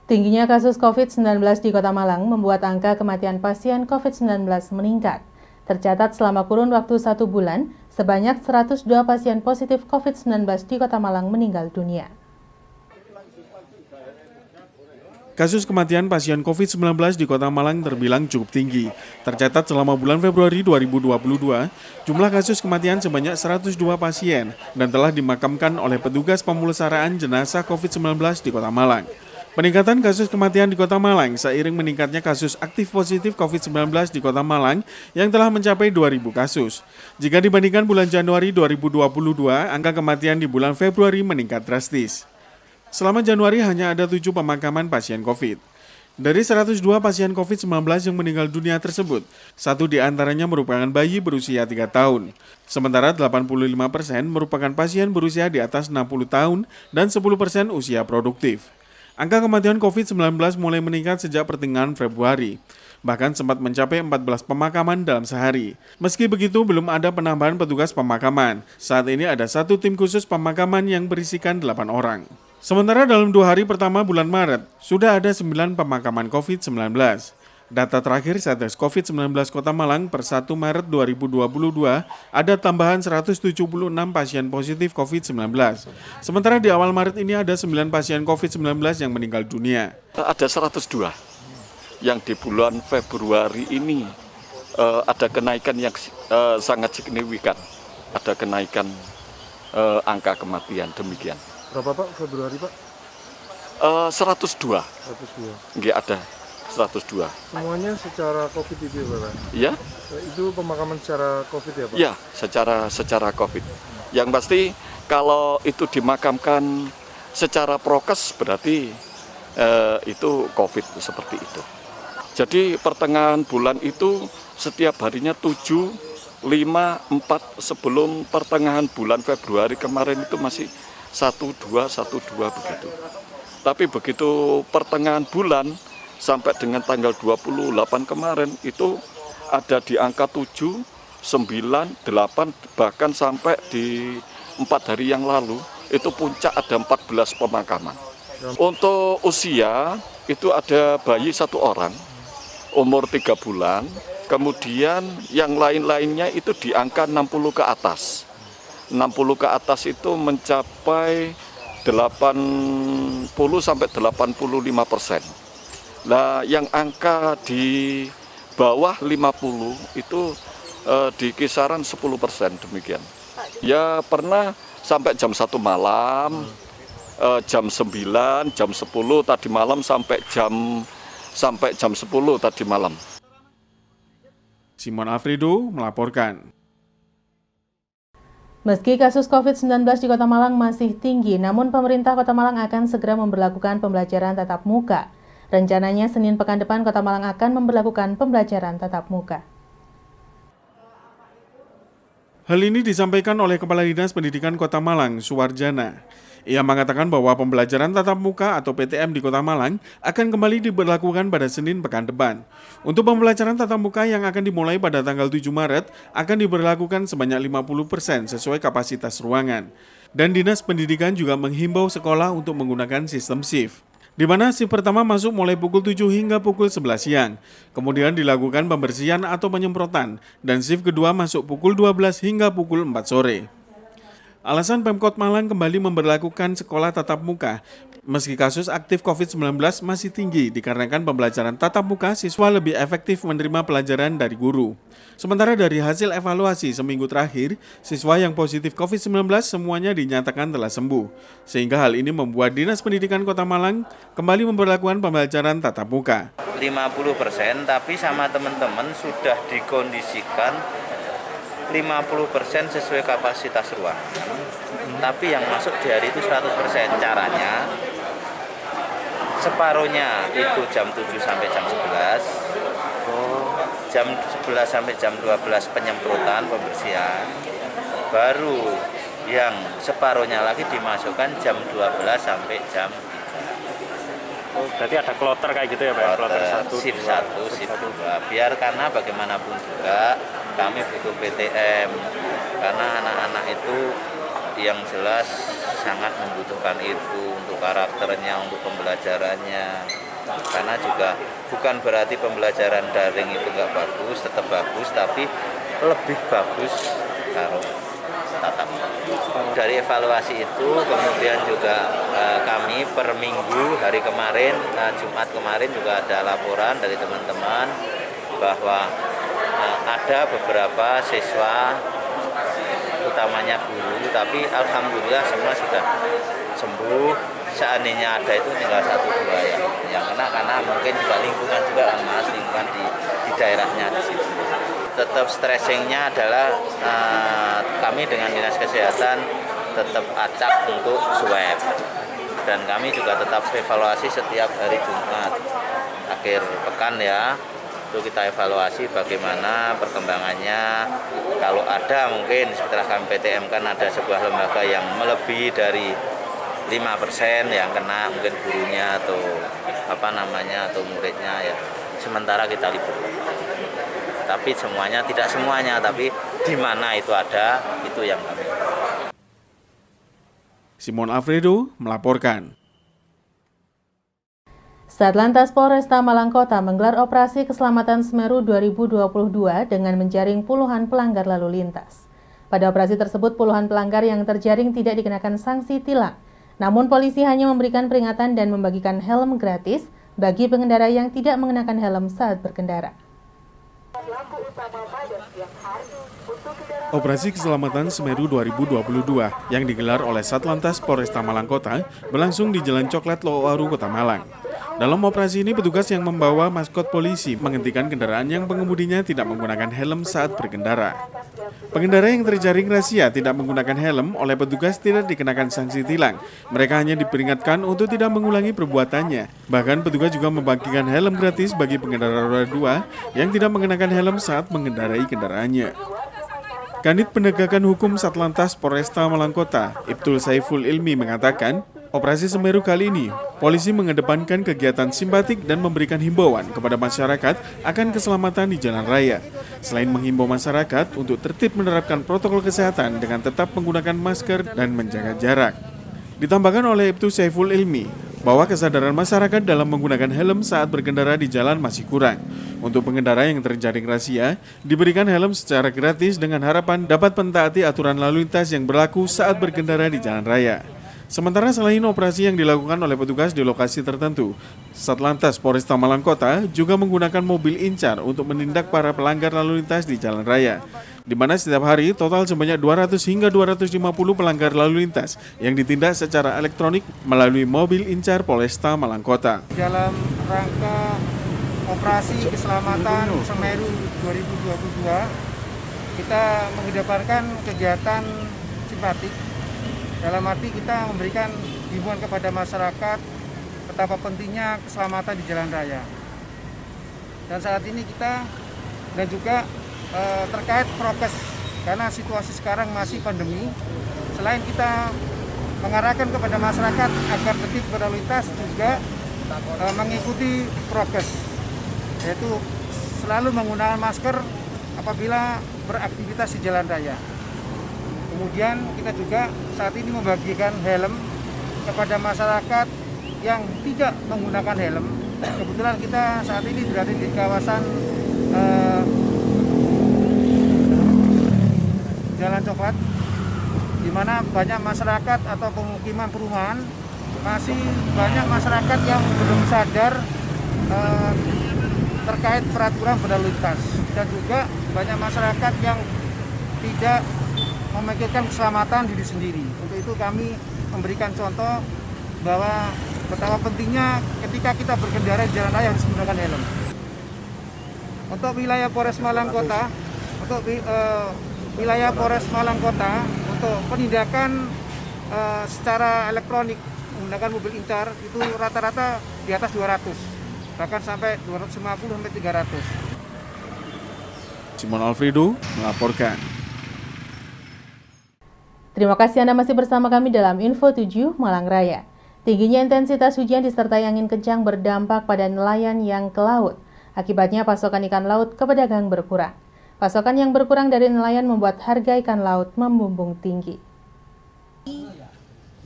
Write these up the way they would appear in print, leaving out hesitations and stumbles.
Tingginya kasus COVID-19 di Kota Malang membuat angka kematian pasien COVID-19 meningkat. Tercatat selama kurun waktu 1 bulan, sebanyak 102 pasien positif COVID-19 di Kota Malang meninggal dunia. Kasus kematian pasien COVID-19 di Kota Malang terbilang cukup tinggi. Tercatat selama bulan Februari 2022, jumlah kasus kematian sebanyak 102 pasien dan telah dimakamkan oleh petugas pemulasaraan jenazah COVID-19 di Kota Malang. Peningkatan kasus kematian di Kota Malang seiring meningkatnya kasus aktif positif COVID-19 di Kota Malang yang telah mencapai 2.000 kasus. Jika dibandingkan bulan Januari 2022, angka kematian di bulan Februari meningkat drastis. Selama Januari hanya ada 7 pemakaman pasien COVID. Dari 102 pasien COVID-19 yang meninggal dunia tersebut, 1 diantaranya merupakan bayi berusia 3 tahun. Sementara 85% merupakan pasien berusia di atas 60 tahun dan 10% usia produktif. Angka kematian COVID-19 mulai meningkat sejak pertengahan Februari. Bahkan sempat mencapai 14 pemakaman dalam sehari. Meski begitu, belum ada penambahan petugas pemakaman. Saat ini ada 1 tim khusus pemakaman yang berisikan 8 orang. Sementara dalam 2 hari pertama bulan Maret, sudah ada 9 pemakaman COVID-19. Data terakhir Satgas COVID-19 Kota Malang per 1 Maret 2022, ada tambahan 176 pasien positif COVID-19. Sementara di awal Maret ini ada 9 pasien COVID-19 yang meninggal dunia. Ada 102 yang di bulan Februari ini ada kenaikan yang sangat signifikan. Ada kenaikan angka kematian, demikian. Berapa Pak Februari Pak? 102. 102. Nggak ada 102. Semuanya secara COVID itu ya Pak? Ya? Itu pemakaman secara COVID ya Pak? Ya, secara COVID. Yang pasti kalau itu dimakamkan secara prokes berarti itu COVID seperti itu. Jadi pertengahan bulan itu setiap harinya 7, 5, 4 sebelum pertengahan bulan Februari kemarin itu masih 1, 2 begitu. Tapi begitu pertengahan bulan sampai dengan tanggal 28 kemarin itu ada di angka 7, 9, 8 bahkan sampai di 4 hari yang lalu itu puncak ada 14 pemakaman. Untuk usia itu ada bayi 1 orang umur 3 bulan, kemudian yang lain-lainnya itu di angka 60 ke atas. 60 ke atas itu mencapai 80 sampai 85%. Nah, yang angka di bawah 50 itu di kisaran 10% demikian. Ya pernah sampai jam 1 malam, jam 9, jam 10 tadi malam sampai jam 10 tadi malam. Simon Alfredo melaporkan. Meski kasus COVID-19 di Kota Malang masih tinggi, namun pemerintah Kota Malang akan segera memberlakukan pembelajaran tatap muka. Rencananya Senin pekan depan Kota Malang akan memberlakukan pembelajaran tatap muka. Hal ini disampaikan oleh Kepala Dinas Pendidikan Kota Malang, Suwarjana. Ia mengatakan bahwa pembelajaran tatap muka atau PTM di Kota Malang akan kembali diberlakukan pada Senin pekan depan. Untuk pembelajaran tatap muka yang akan dimulai pada tanggal 7 Maret akan diberlakukan sebanyak 50% sesuai kapasitas ruangan. Dan Dinas Pendidikan juga menghimbau sekolah untuk menggunakan sistem shift, di mana shift pertama masuk mulai pukul 7 hingga pukul 11 siang. Kemudian dilakukan pembersihan atau penyemprotan, dan shift kedua masuk pukul 12 hingga pukul 4 sore. Alasan Pemkot Malang kembali memberlakukan sekolah tatap muka, meski kasus aktif COVID-19 masih tinggi dikarenakan pembelajaran tatap muka siswa lebih efektif menerima pelajaran dari guru. Sementara dari hasil evaluasi seminggu terakhir, siswa yang positif COVID-19 semuanya dinyatakan telah sembuh. Sehingga hal ini membuat Dinas Pendidikan Kota Malang kembali memberlakukan pembelajaran tatap muka. 50% tapi sama teman-teman sudah dikondisikan 50% sesuai kapasitas ruang. Tapi yang masuk di hari itu 100%. Caranya separuhnya itu jam 7 sampai jam 11. Jam 11 sampai jam 12 penyemprotan, pembersihan. Baru yang separuhnya lagi dimasukkan jam 12 sampai jam 3. Oh, berarti ada kloter kayak gitu ya Pak? Kloter 1, shift 1, shift 2. Biar karena bagaimanapun juga kami butuh PTM. Karena anak-anak itu yang jelas sangat membutuhkan itu untuk karakternya, untuk pembelajarannya. Karena juga bukan berarti pembelajaran daring itu nggak bagus, tetap bagus, tapi lebih bagus kalau tatap muka. Dari evaluasi itu kemudian juga kami per minggu hari kemarin, Jumat kemarin juga ada laporan dari teman-teman bahwa ada beberapa siswa, utamanya guru, tapi alhamdulillah semua sudah sembuh. Seandainya ada itu tinggal 1-2 yang kena, karena mungkin juga lingkungan juga kan Mas, lingkungan di daerahnya di situ. Tetap stressingnya adalah kami dengan Dinas Kesehatan tetap acak untuk swab, dan kami juga tetap evaluasi setiap hari Jumat akhir pekan ya. Itu kita evaluasi bagaimana perkembangannya. Kalau ada mungkin setelah kami PTM kan ada sebuah lembaga yang melebihi dari 5% yang kena, mungkin gurunya atau atau muridnya ya. Sementara kita libur. Tapi semuanya, tidak semuanya, tapi di mana itu ada, itu yang kami. Simon Alfredo melaporkan. Satlantas Polresta Malang Kota menggelar operasi keselamatan Semeru 2022 dengan menjaring puluhan pelanggar lalu lintas. Pada operasi tersebut, puluhan pelanggar yang terjaring tidak dikenakan sanksi tilang. Namun polisi hanya memberikan peringatan dan membagikan helm gratis bagi pengendara yang tidak mengenakan helm saat berkendara. Operasi Keselamatan Semeru 2022 yang digelar oleh Satlantas Polresta Malang Kota berlangsung di Jalan Coklat Lowaru, Kota Malang. Dalam operasi ini, petugas yang membawa maskot polisi menghentikan kendaraan yang pengemudinya tidak menggunakan helm saat berkendara. Pengendara yang terjaring razia tidak menggunakan helm oleh petugas tidak dikenakan sanksi tilang. Mereka hanya diperingatkan untuk tidak mengulangi perbuatannya. Bahkan petugas juga membagikan helm gratis bagi pengendara roda 2 yang tidak mengenakan helm saat mengendarai kendaraannya. Kanit Penegakan Hukum Satlantas Polresta Malang Kota, Ibtul Saiful Ilmi mengatakan, operasi Semeru kali ini, polisi mengedepankan kegiatan simpatik dan memberikan himbauan kepada masyarakat akan keselamatan di jalan raya. Selain menghimbau masyarakat untuk tertib menerapkan protokol kesehatan dengan tetap menggunakan masker dan menjaga jarak. Ditambahkan oleh Ibtul Saiful Ilmi, bahwa kesadaran masyarakat dalam menggunakan helm saat berkendara di jalan masih kurang. Untuk pengendara yang terjaring razia, diberikan helm secara gratis dengan harapan dapat mentaati aturan lalu lintas yang berlaku saat berkendara di jalan raya. Sementara selain operasi yang dilakukan oleh petugas di lokasi tertentu, Satlantas Polresta Malang Kota juga menggunakan mobil incar untuk menindak para pelanggar lalu lintas di jalan raya, di mana setiap hari total sebanyak 200 hingga 250 pelanggar lalu lintas yang ditindak secara elektronik melalui mobil incar Polresta Malang Kota. Dalam rangka operasi keselamatan Semeru 2022, kita mengedepankan kegiatan simpatik. Dalam arti kita memberikan himbauan kepada masyarakat betapa pentingnya keselamatan di jalan raya. Dan saat ini kita dan juga terkait prokes, karena situasi sekarang masih pandemi, selain kita mengarahkan kepada masyarakat agar tertib berlalu lintas, juga mengikuti prokes, yaitu selalu menggunakan masker apabila beraktivitas di jalan raya. Kemudian kita juga saat ini membagikan helm kepada masyarakat yang tidak menggunakan helm. Kebetulan kita saat ini berada di kawasan Jalan Coklat, di mana banyak masyarakat atau pemukiman perumahan, masih banyak masyarakat yang belum sadar terkait peraturan berlalu lintas, dan juga banyak masyarakat yang tidak memikirkan keselamatan diri sendiri. Untuk itu kami memberikan contoh bahwa betapa pentingnya ketika kita berkendara di jalan raya harus menggunakan helm. Untuk wilayah Polres Malang Kota, wilayah Polres Malang Kota untuk penindakan secara elektronik menggunakan mobil incar itu rata-rata di atas 200, bahkan sampai 250 sampai 300. Simon Alfredo melaporkan. Terima kasih Anda masih bersama kami dalam Info 7 Malang Raya. Tingginya intensitas hujan disertai angin kencang berdampak pada nelayan yang ke laut. Akibatnya pasokan ikan laut ke pedagang berkurang. Pasokan yang berkurang dari nelayan membuat harga ikan laut membumbung tinggi.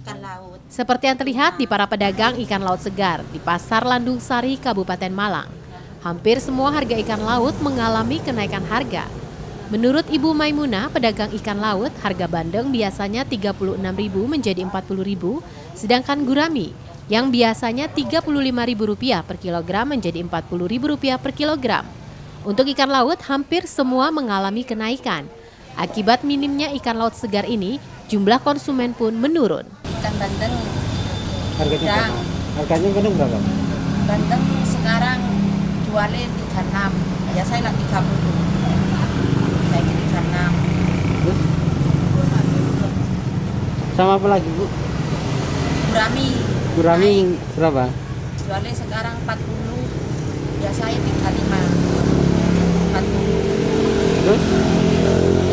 ikan laut. Seperti yang terlihat di para pedagang ikan laut segar di Pasar Landung Sari, Kabupaten Malang. Hampir semua harga ikan laut mengalami kenaikan harga. Menurut Ibu Maimunah, pedagang ikan laut, harga bandeng biasanya Rp36.000 menjadi Rp40.000, sedangkan gurami yang biasanya Rp35.000 per kilogram menjadi Rp40.000 per kilogram. Untuk ikan laut, hampir semua mengalami kenaikan. Akibat minimnya ikan laut segar ini, jumlah konsumen pun menurun. Ikan bandeng Harganya berapa? bandeng sekarang jualnya 36, biasanya lah 30. Kayak gitu 36. Terus? Sama apa lagi, Bu? Gurami. Gurami berapa? Jualnya sekarang 40, biasanya 35. 40. Terus?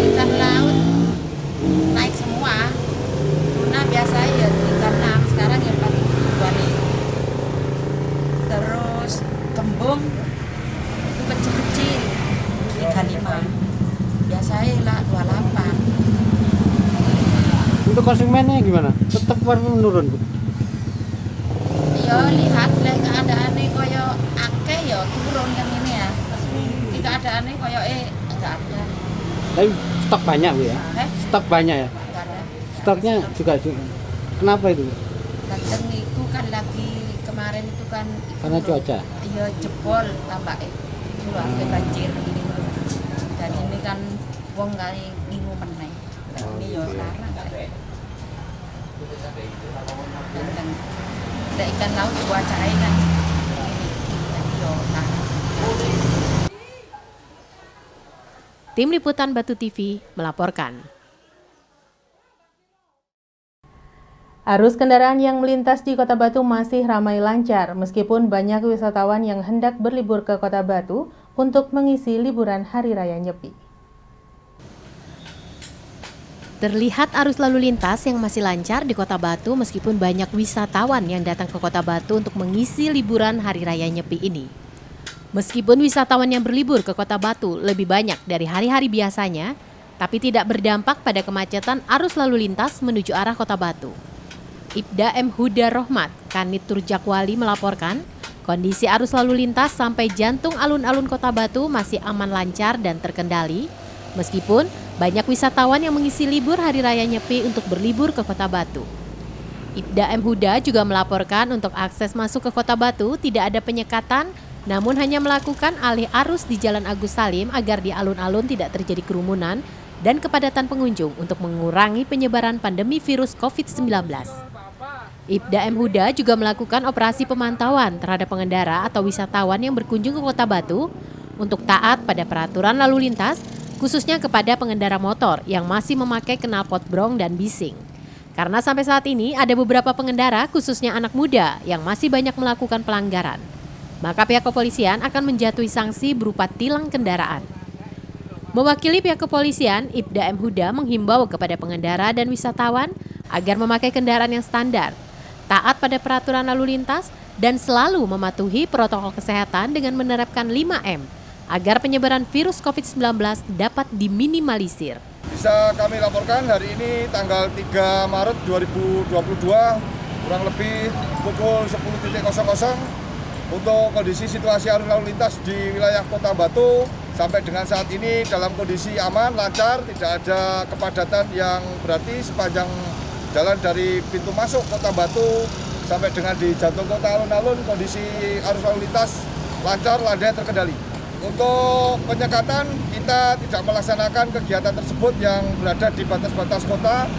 Ikan laut naik semua. Tuna biasanya ya 36, sekarang ya 40 jualnya. Terus kembung itu kecil-kecil 35. Biasanya lah 28. Untuk konsumennya gimana? Tetap menurun, Bu? Ya lihat lah keadaannya koyo akeh ya turun yang ini ya. Keadaannya koyo enggak ada. Tapi stok banyak, Bu ya? Stok banyak ya? Enggak ada. Stoknya juga. Kenapa itu, Bu? Bandeng itu kan lagi kemarin itu kan Karena cuaca? iya jebol tambah itu loh sampai banjir ini loh. Dan ini kan wong kali bingung meneh. Dan ini ya larang kan. Dan kan ada ikan laut cuacanya kan jadi ya larang. Tim Liputan Batu TV melaporkan. Arus kendaraan yang melintas di Kota Batu masih ramai lancar, meskipun banyak wisatawan yang hendak berlibur ke Kota Batu untuk mengisi liburan Hari Raya Nyepi. Terlihat arus lalu lintas yang masih lancar di Kota Batu meskipun banyak wisatawan yang datang ke Kota Batu untuk mengisi liburan Hari Raya Nyepi ini. Meskipun wisatawan yang berlibur ke Kota Batu lebih banyak dari hari-hari biasanya, tapi tidak berdampak pada kemacetan arus lalu lintas menuju arah Kota Batu. Ibda M. Huda Rohmat, Kanit Turjakwali melaporkan, kondisi arus lalu lintas sampai jantung alun-alun Kota Batu masih aman lancar dan terkendali, meskipun banyak wisatawan yang mengisi libur Hari Raya Nyepi untuk berlibur ke Kota Batu. Ibda M. Huda juga melaporkan untuk akses masuk ke Kota Batu tidak ada penyekatan, namun hanya melakukan alih arus di Jalan Agus Salim agar di alun-alun tidak terjadi kerumunan dan kepadatan pengunjung untuk mengurangi penyebaran pandemi virus COVID-19. Ibda M. Huda juga melakukan operasi pemantauan terhadap pengendara atau wisatawan yang berkunjung ke Kota Batu untuk taat pada peraturan lalu lintas, khususnya kepada pengendara motor yang masih memakai knalpot brong dan bising. Karena sampai saat ini ada beberapa pengendara, khususnya anak muda, yang masih banyak melakukan pelanggaran. Maka pihak kepolisian akan menjatuhi sanksi berupa tilang kendaraan. Mewakili pihak kepolisian, Ibda M. Huda menghimbau kepada pengendara dan wisatawan agar memakai kendaraan yang standar, taat pada peraturan lalu lintas, dan selalu mematuhi protokol kesehatan dengan menerapkan 5M agar penyebaran virus COVID-19 dapat diminimalisir. Bisa kami laporkan hari ini tanggal 3 Maret 2022 kurang lebih pukul 10.00 untuk kondisi situasi arus lalu lintas di wilayah Kota Batu sampai dengan saat ini dalam kondisi aman, lancar, tidak ada kepadatan yang berarti sepanjang jalan dari pintu masuk Kota Batu sampai dengan di jantung kota alun-alun, kondisi arus lalu lintas lancar, landai, terkendali. Untuk penyekatan, kita tidak melaksanakan kegiatan tersebut yang berada di batas-batas kota.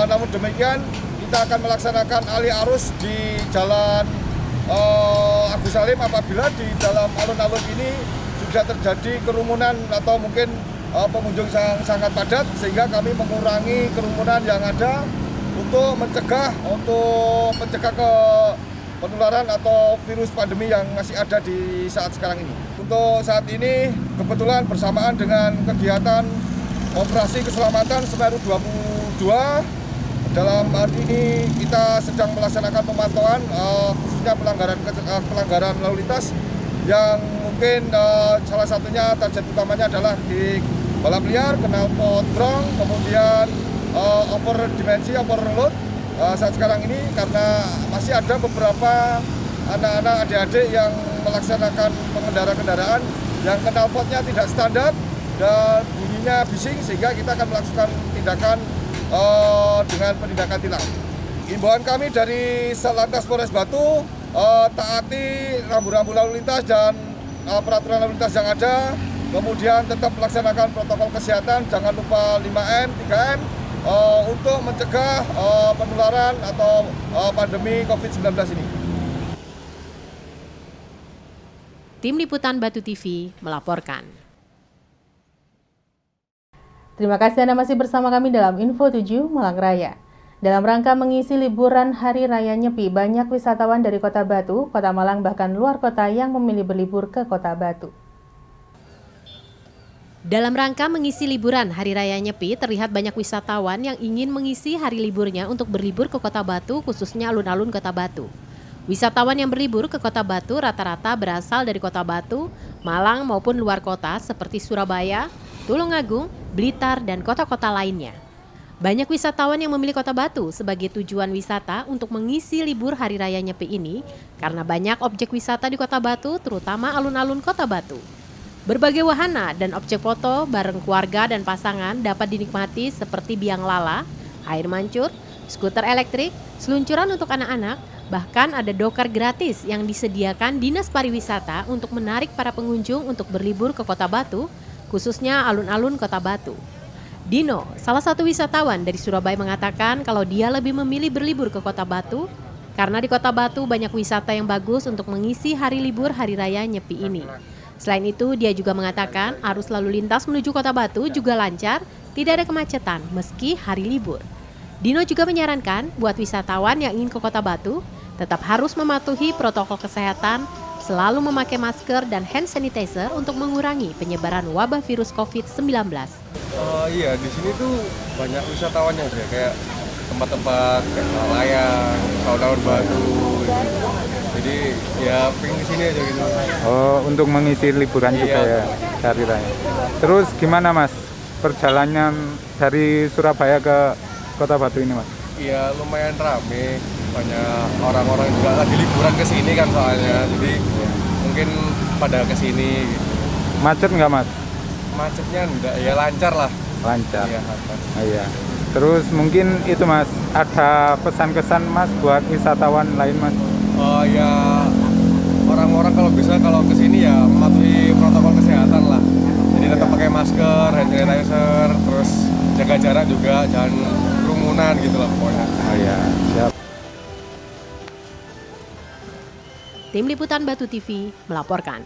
Namun demikian, kita akan melaksanakan alih arus di jalan Agus Salim apabila di dalam alun-alun ini sudah terjadi kerumunan atau mungkin pengunjung yang sangat padat, sehingga kami mengurangi kerumunan yang ada untuk mencegah ke penularan atau virus pandemi yang masih ada di saat sekarang ini. Untuk saat ini kebetulan bersamaan dengan kegiatan operasi keselamatan Semeru 22, dalam hari ini kita sedang melaksanakan pemantauan khususnya pelanggaran lalu lintas yang mungkin salah satunya target utamanya adalah di balap liar, knalpot brong, kemudian overload saat sekarang ini, karena masih ada beberapa anak-anak adik-adik yang melaksanakan pengendara kendaraan yang knalpotnya tidak standar dan bunyinya bising, sehingga kita akan melakukan tindakan dengan penindakan tilang. Himbauan kami dari Satlantas Polres Batu, taati rambu-rambu lalu lintas dan peraturan lalu lintas yang ada, kemudian tetap melaksanakan protokol kesehatan, jangan lupa 5M, 3M untuk mencegah penularan atau pandemi COVID-19 ini. Tim Liputan Batu TV melaporkan. Terima kasih Anda masih bersama kami dalam Info 7 Malang Raya. Dalam rangka mengisi liburan Hari Raya Nyepi, banyak wisatawan dari Kota Batu, Kota Malang bahkan luar kota yang memilih berlibur ke Kota Batu. Dalam rangka mengisi liburan Hari Raya Nyepi, terlihat banyak wisatawan yang ingin mengisi hari liburnya untuk berlibur ke Kota Batu, khususnya alun-alun Kota Batu. Wisatawan yang berlibur ke Kota Batu rata-rata berasal dari Kota Batu, Malang maupun luar kota seperti Surabaya, Tulungagung, Blitar, dan kota-kota lainnya. Banyak wisatawan yang memilih Kota Batu sebagai tujuan wisata untuk mengisi libur Hari Raya Nyepi ini karena banyak objek wisata di Kota Batu, terutama alun-alun Kota Batu. Berbagai wahana dan objek foto bareng keluarga dan pasangan dapat dinikmati seperti biang lala, air mancur, skuter elektrik, seluncuran untuk anak-anak, bahkan ada dokar gratis yang disediakan Dinas Pariwisata untuk menarik para pengunjung untuk berlibur ke Kota Batu, khususnya alun-alun Kota Batu. Dino, salah satu wisatawan dari Surabaya mengatakan kalau dia lebih memilih berlibur ke Kota Batu karena di Kota Batu banyak wisata yang bagus untuk mengisi hari libur Hari Raya Nyepi ini. Selain itu, dia juga mengatakan arus lalu lintas menuju Kota Batu juga lancar, tidak ada kemacetan meski hari libur. Dino juga menyarankan buat wisatawan yang ingin ke Kota Batu tetap harus mematuhi protokol kesehatan, selalu memakai masker dan hand sanitizer untuk mengurangi penyebaran wabah virus COVID-19. Iya, di sini tuh banyak wisatawannya sih, kayak tempat-tempat kayak layang, alun-alun Batu. Jadi ya pengen kesini aja gitu. Oh, untuk mengisi liburan juga ya Hari Raya. Terus gimana Mas perjalanan dari Surabaya ke Kota Batu ini Mas? Iya, lumayan rame. Banyak orang-orang juga lagi liburan ke sini kan soalnya. Jadi mungkin pada ke sini gitu. Macet nggak Mas? Macetnya enggak, ya lancar lah. Lancar. Iya, iya. Terus mungkin itu Mas, ada pesan-kesan Mas buat wisatawan lain Mas? Oh ya, orang-orang kalau bisa kalau ke sini ya mematuhi protokol kesehatan lah. Jadi tetap pakai masker, hand sanitizer, terus jaga jarak juga, jangan kerumunan gitu lah pokoknya. Oh iya, siap. Tim Liputan Batu TV melaporkan.